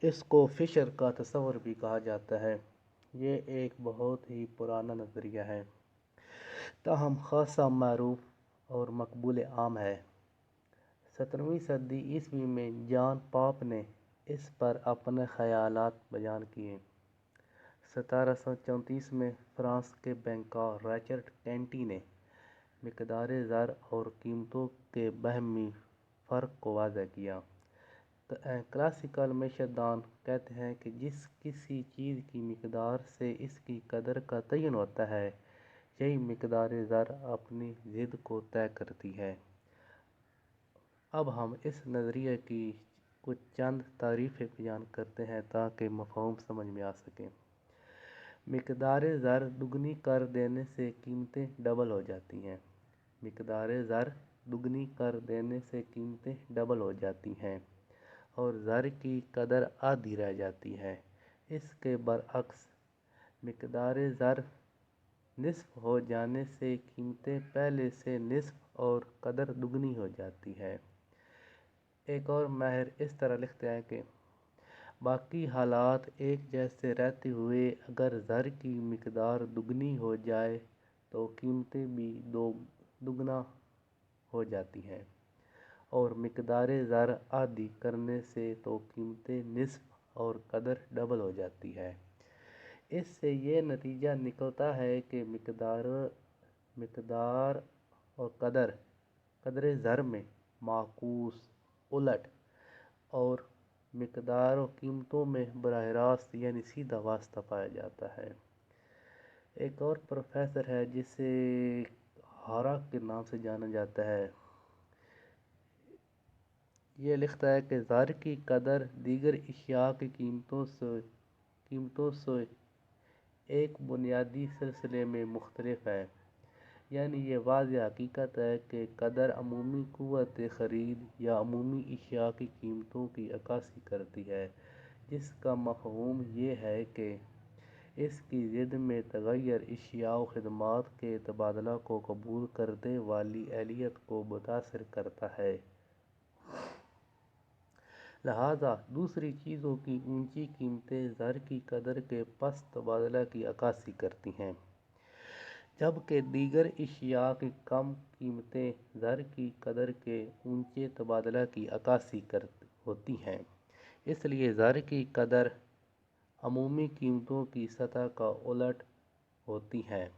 اس کو فشر کا تصور بھی کہا جاتا ہے۔ یہ ایک بہت ہی پرانا نظریہ ہے، تاہم خاصا معروف اور مقبول عام ہے۔ 17ویں صدی عیسوی میں جان پاپ نے اس پر اپنے خیالات بیان کیے۔ 1734 میں فرانس کے بینکار رچرڈ کینٹی نے مقدار زر اور قیمتوں کے باہمی فرق کو واضح کیا۔ کلاسیکل معیشت دان کہتے ہیں کہ جس کسی چیز کی مقدار سے اس کی قدر کا تعین ہوتا ہے، یہی مقدار زر اپنی ضد کو طے کرتی ہے۔ اب ہم اس نظریے کی کچھ چند تعریفیں بیان کرتے ہیں تاکہ مفہوم سمجھ میں آ سکے۔ مقدار زر دگنی کر دینے سے قیمتیں ڈبل ہو جاتی ہیں۔ مقدار زر دگنی کر دینے سے قیمتیں ڈبل ہو جاتی ہیں اور زر کی قدر آدھی رہ جاتی ہے۔ اس کے برعکس مقدار زر نصف ہو جانے سے قیمتیں پہلے سے نصف اور قدر دگنی ہو جاتی ہے۔ ایک اور ماہر اس طرح لکھتے ہیں کہ باقی حالات ایک جیسے رہتے ہوئے اگر زر کی مقدار دگنی ہو جائے تو قیمتیں بھی دگنا ہو جاتی ہیں، اور مقدار زر آدھی کرنے سے تو قیمتیں نصف اور قدر ڈبل ہو جاتی ہے۔ اس سے یہ نتیجہ نکلتا ہے کہ مقدار اور قدر زر میں معکوس، الٹ، اور مقدار و قیمتوں میں براہ راست یعنی سیدھا واسطہ پایا جاتا ہے۔ ایک اور پروفیسر ہے جسے ہاراک کے نام سے جانا جاتا ہے، یہ لکھتا ہے کہ زر کی قدر دیگر اشیاء کی قیمتوں سے ایک بنیادی سلسلے میں مختلف ہے۔ یعنی یہ واضح حقیقت ہے کہ قدر عمومی قوت خرید یا عمومی اشیاء کی قیمتوں کی عکاسی کرتی ہے، جس کا مفہوم یہ ہے کہ اس کی ضد میں تغیر اشیاء و خدمات کے تبادلہ کو قبول کرنے والی اہلیت کو متاثر کرتا ہے۔ لہذا دوسری چیزوں کی اونچی قیمتیں زر کی قدر کے پست تبادلہ کی عکاسی کرتی ہیں، جبکہ دیگر اشیاء کی کم قیمتیں زر کی قدر کے اونچے تبادلہ کی عکاسی ہوتی ہیں۔ اس لیے زر کی قدر عمومی قیمتوں کی سطح کا الٹ ہوتی ہے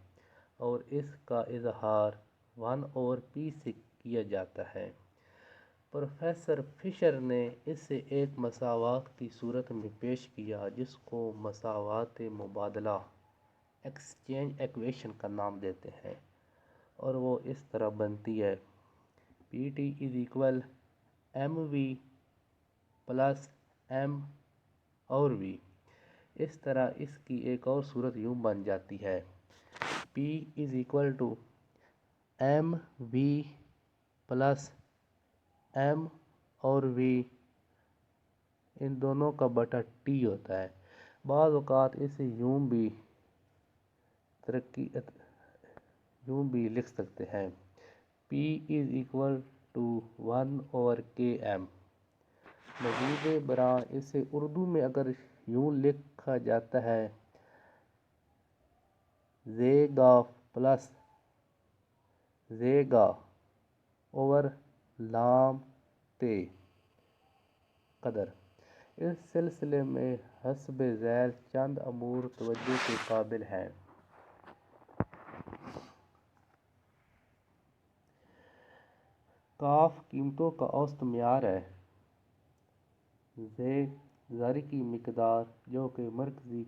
اور اس کا اظہار 1/p سے کیا جاتا ہے۔ پروفیسر فشر نے اسے ایک مساوات کی صورت میں پیش کیا جس کو مساوات مبادلہ ایکسچینج ایکویشن کا نام دیتے ہیں، اور وہ اس طرح بنتی ہے: Pt=mv + m اور v۔ اس طرح اس کی ایک اور صورت یوں بن جاتی ہے: P=mv + m اور v ان دونوں کا بٹا T ہوتا ہے۔ بعض اوقات اسے یوں بھی لکھ سکتے ہیں: P=1/km۔ مزید برآں اسے اردو میں اگر یوں لکھا جاتا ہے: زیگا + زیگا/لام-ت قدر۔ اس سلسلے میں حسب ذیل چند امور توجہ کے قابل ہیں۔ کاف قیمتوں کا اوسط معیار ہے۔ زر کی مقدار جو کہ مرکزی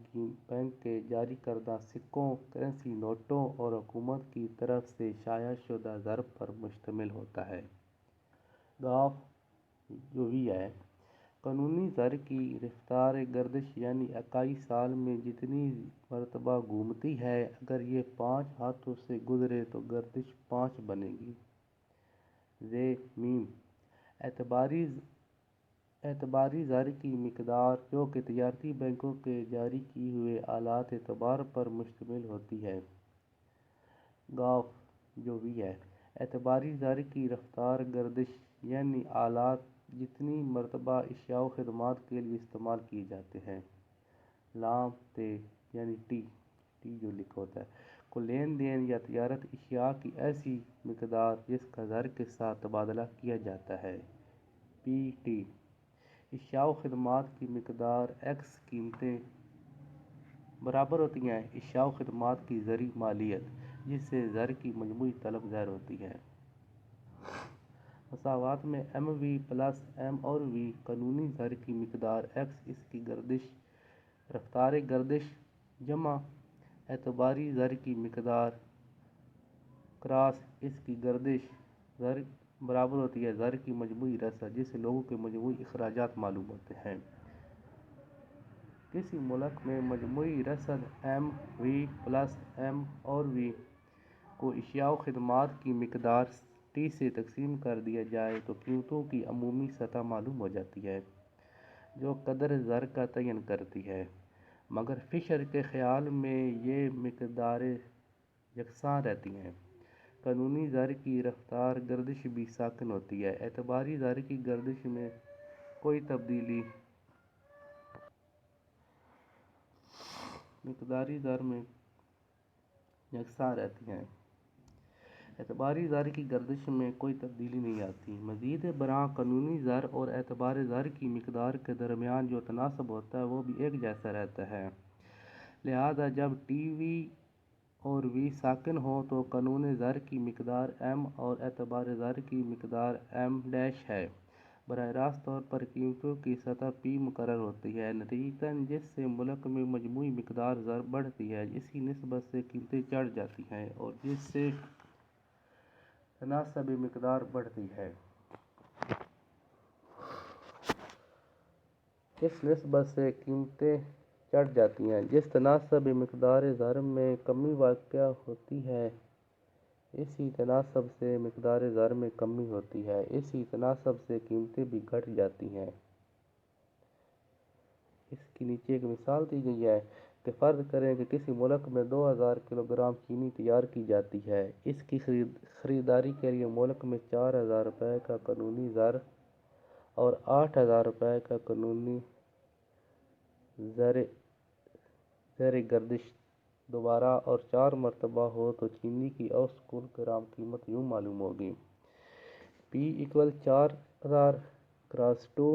بینک کے جاری کردہ سکوں، کرنسی نوٹوں اور حکومت کی طرف سے شائع شدہ زر پر مشتمل ہوتا ہے۔ گاف جو v ہے، قانونی زر کی رفتار گردش یعنی اکائی سال میں جتنی مرتبہ گھومتی ہے، اگر یہ 5 ہاتھوں سے گزرے تو گردش 5 بنے گی۔ اعتباری زر کی مقدار جو کہ تجارتی بینکوں کے جاری کیے ہوئے آلات اعتبار پر مشتمل ہوتی ہے۔ گاف جو v ہے، اعتباری زر کی رفتار گردش یعنی آلات جتنی مرتبہ اشیاء و خدمات کے لیے استعمال کیے جاتے ہیں۔ لام تے یعنی ٹی جو لکھا ہوتا ہے کو لین دین یا تجارت اشیاء کی ایسی مقدار جس کا زر کے ساتھ تبادلہ کیا جاتا ہے۔ پی ٹی اشیاء و خدمات کی مقدار ایکس قیمتیں برابر ہوتی ہیں اشیاء و خدمات کی زرعی مالیت جس سے زر کی مجموعی طلب ظاہر ہوتی ہے۔ مساوات میں ایم وی پلس ایم اور وی قانونی زر کی مقدار ایکس اس کی گردش رفتار گردش جمع اعتباری زر کی مقدار کراس اس کی گردش زر برابر ہوتی ہے زر کی مجموعی رسد جس سے لوگوں کے مجموعی اخراجات معلوم ہوتے ہیں۔ کسی ملک میں مجموعی رسد ایم وی پلس ایم اور وی کو اشیاء و خدمات کی مقدار ٹی سے تقسیم کر دیا جائے تو قیمتوں کی عمومی سطح معلوم ہو جاتی ہے جو قدر زر کا تعین کرتی ہے، مگر فشر کے خیال میں یہ مقداریں یکساں رہتی ہیں۔ قانونی زر کی رفتار گردش بھی ساکن ہوتی ہے، اعتباری زر کی گردش میں کوئی تبدیلی مقداری زر میں یکساں رہتی ہے، اعتباری زر کی گردش میں کوئی تبدیلی نہیں آتی۔ مزید برآں قانونی زر اور اعتبار زر کی مقدار کے درمیان جو تناسب ہوتا ہے وہ بھی ایک جیسا رہتا ہے، لہذا جب ٹی وی اور وی ساکن ہوں تو قانون زر کی مقدار ایم اور اعتبار زر کی مقدار ایم ڈیش ہے۔ براہ راست طور پر قیمتوں کی سطح پی مقرر ہوتی ہے، نتیجتاً جس سے ملک میں مجموعی مقدار زر بڑھتی ہے اسی نسبت سے قیمتیں چڑھ جاتی ہیں اور جس سے تناسب مقدار بڑھتی ہے۔ اس نسبت سے قیمتیں چڑھ جاتی ہیں جس تناسب مقدار زر میں کمی واقع ہوتی ہے اسی تناسب سے مقدار زر میں کمی ہوتی ہے، اسی تناسب سے قیمتیں بھی گھٹ جاتی ہیں۔ اس کے نیچے ایک مثال دی گئی ہے کہ فرض کریں کہ کسی ملک میں 2000 کلو گرام چینی تیار کی جاتی ہے، اس کی خریداری کے لیے ملک میں 4000 روپے کا قانونی زر اور 8000 روپے کا قانونی زر گردش دوبارہ اور 4 مرتبہ ہو تو چینی کی اوسط کل گرام قیمت یوں معلوم ہوگی: P = 4000 × 2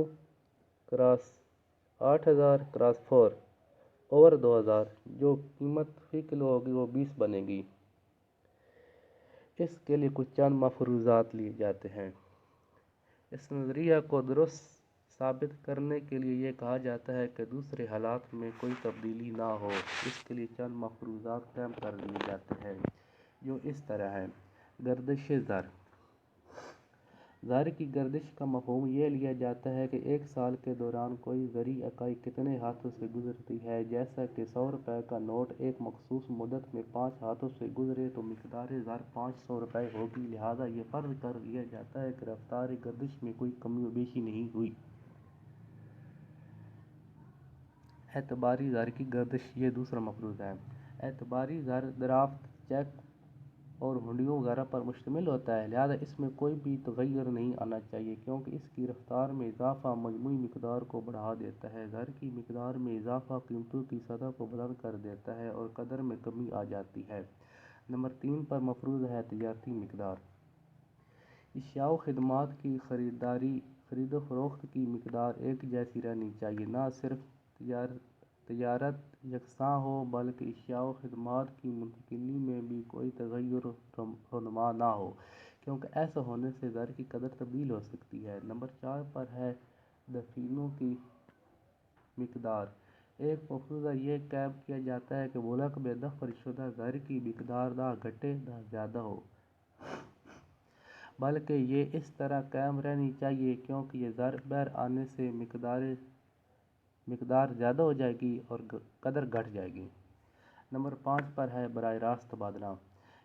× 8000 × 4 / 2000 جو قیمت فی کلو ہوگی وہ 20 بنے گی۔ اس کے لیے کچھ چند مفروضات لیے جاتے ہیں۔ اس نظریہ کو درست ثابت کرنے کے لیے یہ کہا جاتا ہے کہ دوسرے حالات میں کوئی تبدیلی نہ ہو۔ اس کے لیے چند مفروضات قائم کر دیے جاتے ہیں جو اس طرح ہیں: گردش زر کی گردش کا مفہوم یہ لیا جاتا ہے کہ ایک سال کے دوران کوئی زرعی اکائی کتنے ہاتھوں سے گزرتی ہے، جیسا کہ 100 روپے کا نوٹ ایک مخصوص مدت میں 5 ہاتھوں سے گزرے تو مقدار زر 500 روپے ہوگی، لہذا یہ فرض کر لیا جاتا ہے کہ رفتار گردش میں کوئی کمی و بیشی نہیں ہوئی۔ اعتباری زر کی گردش یہ دوسرا مفروض ہے۔ اعتباری زر دریافت چیک اور ہنڈیوں وغیرہ پر مشتمل ہوتا ہے، لہذا اس میں کوئی بھی تغیر نہیں آنا چاہیے کیونکہ اس کی رفتار میں اضافہ مجموعی مقدار کو بڑھا دیتا ہے۔ زر کی مقدار میں اضافہ قیمتوں کی سطح کو بلند کر دیتا ہے اور قدر میں کمی آ جاتی ہے۔ نمبر 3 پر مفروض ہے تجارتی مقدار۔ اشیاء و خدمات کی خرید و فروخت کی مقدار ایک جیسی رہنی چاہیے، نہ صرف تجارت یکساں ہو بلکہ اشیاء و خدمات کی منتقلی میں بھی کوئی تغیر رونما نہ ہو کیونکہ ایسا ہونے سے زر کی قدر تبدیل ہو سکتی ہے۔ نمبر 4 پر ہے دفینوں کی مقدار۔ ایک مفروضہ یہ قائم کیا جاتا ہے کہ ملک میں دفن شدہ زر کی مقدار نہ گھٹے نہ زیادہ ہو بلکہ یہ اس طرح قائم رہنی چاہیے کیونکہ یہ زر بہر آنے سے مقدار زیادہ ہو جائے گی اور قدر گھٹ جائے گی۔ نمبر 5 پر ہے براہ راست تبادلہ۔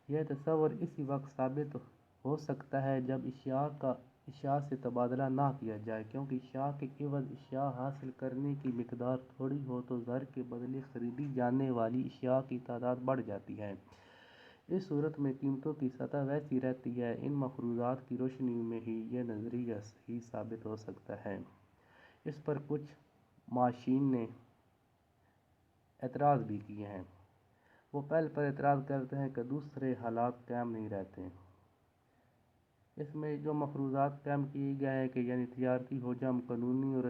یہ تصور اسی وقت ثابت ہو سکتا ہے جب اشیاء سے تبادلہ نہ کیا جائے کیونکہ اشیاء کے عوض اشیاء حاصل کرنے کی مقدار تھوڑی ہو تو زر کے بدلے خریدی جانے والی اشیاء کی تعداد بڑھ جاتی ہے۔ اس صورت میں قیمتوں کی سطح ویسی رہتی ہے۔ ان مفروضات کی روشنی میں ہی یہ نظریہ صحیح ثابت ہو سکتا ہے۔ اس پر کچھ ماشین نے اعتراض بھی کیے ہیں۔ وہ پہل پر اعتراض کرتے ہیں کہ دوسرے حالات قائم نہیں رہتے۔ اس میں جو مفروضات قائم کیے گئے ہیں کہ یعنی تجارتی حجم، قانونی اور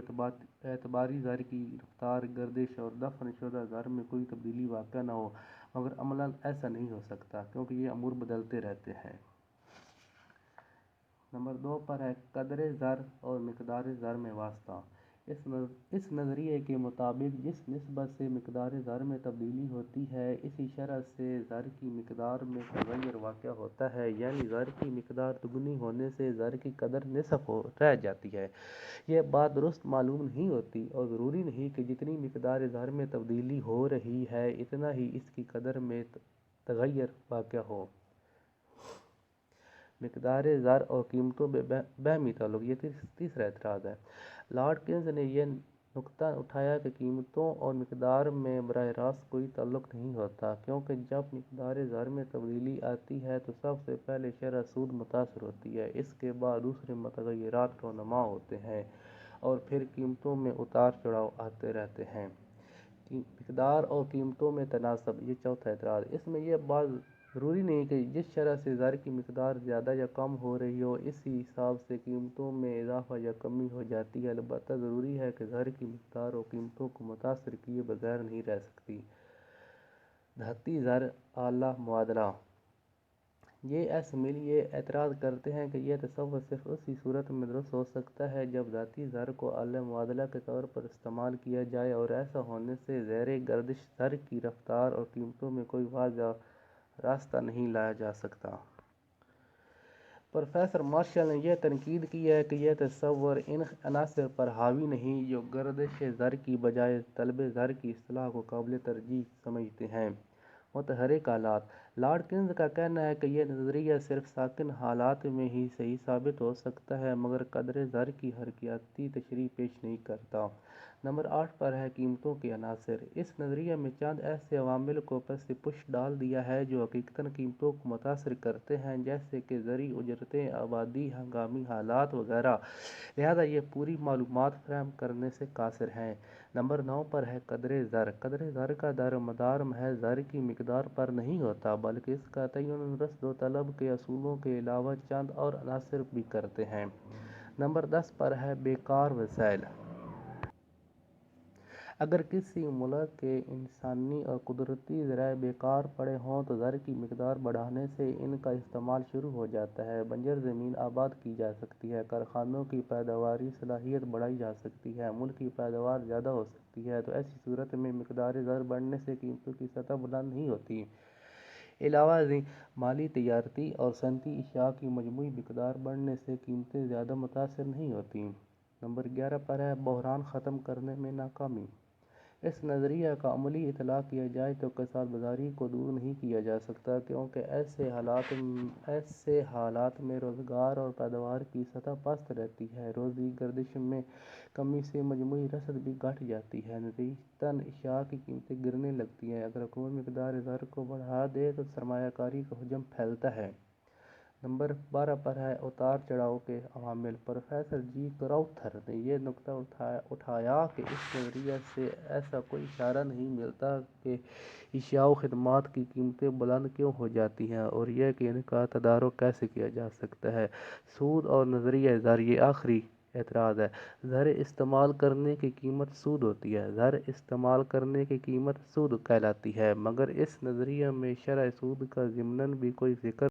اعتباری زر کی رفتار، گردش اور دفن شدہ زر میں کوئی تبدیلی واقع نہ ہو، مگر عملاً ایسا نہیں ہو سکتا کیونکہ یہ امور بدلتے رہتے ہیں۔ نمبر 2 پر ہے قدر زر اور مقدار زر میں واسطہ۔ اس نظریے کے مطابق جس نسبت سے مقدار زر میں تبدیلی ہوتی ہے، اسی شرح سے زر کی مقدار میں تغیر واقع ہوتا ہے، یعنی زر کی مقدار دگنی ہونے سے زر کی قدر نصف رہ جاتی ہے۔ یہ بات درست معلوم نہیں ہوتی اور ضروری نہیں کہ جتنی مقدار زر میں تبدیلی ہو رہی ہے اتنا ہی اس کی قدر میں تغیر واقع ہو۔ مقدار زر اور قیمتوں میں باہمی تعلق، یہ تیسرا اعتراض ہے۔ لارڈ کنز نے یہ نکتہ اٹھایا کہ قیمتوں اور مقدار میں براہ راست کوئی تعلق نہیں ہوتا، کیونکہ جب مقدار زر میں تبدیلی آتی ہے تو سب سے پہلے شرح سود متاثر ہوتی ہے، اس کے بعد دوسرے متغیرات رونما ہوتے ہیں اور پھر قیمتوں میں اتار چڑھاؤ آتے رہتے ہیں۔ مقدار اور قیمتوں میں تناسب، یہ چوتھا اعتراض۔ اس میں یہ بات ضروری نہیں کہ جس شرح سے زر کی مقدار زیادہ یا کم ہو رہی ہو اسی حساب سے قیمتوں میں اضافہ یا کمی ہو جاتی ہے، البتہ ضروری ہے کہ زر کی مقدار اور قیمتوں کو متاثر کیے بغیر نہیں رہ سکتی۔ دھاتی زر اعلیٰ معادلہ۔ یہ ایس مل یہ اعتراض کرتے ہیں کہ یہ تصور صرف اسی صورت میں درست ہو سکتا ہے جب ذاتی زر کو اعلیٰ معادلہ کے طور پر استعمال کیا جائے، اور ایسا ہونے سے زیر گردش زر کی رفتار اور قیمتوں میں کوئی واضح راستہ نہیں لایا جا سکتا۔ پروفیسر مارشل نے یہ تنقید کی ہے کہ یہ تصور ان عناصر پر حاوی نہیں جو گردش زر کی بجائے طلب زر کی اصطلاح کو قابل ترجیح سمجھتے ہیں۔ متحرک حالات۔ لارڈ کنز کا کہنا ہے کہ یہ نظریہ صرف ساکن حالات میں ہی صحیح ثابت ہو سکتا ہے مگر قدر زر کی حرکیاتی تشریح پیش نہیں کرتا۔ نمبر 8 پر ہے قیمتوں کے عناصر۔ اس نظریے میں چند ایسے عوامل کو پس پش ڈال دیا ہے جو حقیقتاً قیمتوں کو متاثر کرتے ہیں، جیسے کہ زرعی اجرتیں، آبادی، ہنگامی حالات وغیرہ، لہذا یہ پوری معلومات فراہم کرنے سے قاصر ہیں۔ نمبر 9 پر ہے قدر زر۔ قدر زر کا دار مدار محض زر کی مقدار پر نہیں ہوتا بلکہ اس کا تعین رصد و طلب کے اصولوں کے علاوہ چند اور عناصر بھی کرتے ہیں۔ نمبر 10 پر ہے بیکار وسائل۔ اگر کسی ملک کے انسانی اور قدرتی ذرائع بیکار پڑے ہوں تو زر کی مقدار بڑھانے سے ان کا استعمال شروع ہو جاتا ہے، بنجر زمین آباد کی جا سکتی ہے، کارخانوں کی پیداواری صلاحیت بڑھائی جا سکتی ہے، ملک کی پیداوار زیادہ ہو سکتی ہے، تو ایسی صورت میں مقدار زر بڑھنے سے قیمتوں کی سطح بلند نہیں ہوتی۔ علاوہ ازیں مالی، تجارتی اور صنعتی اشیاء کی مجموعی مقدار بڑھنے سے قیمتیں زیادہ متاثر نہیں ہوتیں۔ نمبر 11 پر ہے بحران ختم کرنے میں ناکامی۔ اس نظریہ کا عملی اطلاق کیا جائے تو کساد بازاری کو دور نہیں کیا جا سکتا، کیونکہ ایسے حالات میں روزگار اور پیداوار کی سطح پست رہتی ہے، روزی گردش میں کمی سے مجموعی رسد بھی گھٹ جاتی ہے، نتیجتاً اشیاء کی قیمتیں گرنے لگتی ہیں۔ اگر حکومت مقدار زر کو بڑھا دے تو سرمایہ کاری کا حجم پھیلتا ہے۔ نمبر 12 پر ہے اتار چڑھاؤ کے عوامل۔ پروفیسر جی کراؤتھر نے یہ نکتہ اٹھایا کہ اس نظریے سے ایسا کوئی اشارہ نہیں ملتا کہ اشیاء و خدمات کی قیمتیں بلند کیوں ہو جاتی ہیں اور یہ کہ ان کا تدارک کیسے کیا جا سکتا ہے۔ سود اور نظریہ زر، یہ آخری اعتراض ہے۔ زر استعمال کرنے کی قیمت سود ہوتی ہے۔ زر استعمال کرنے کی قیمت سود کہلاتی ہے، مگر اس نظریے میں شرح سود کا ضمناً بھی کوئی ذکر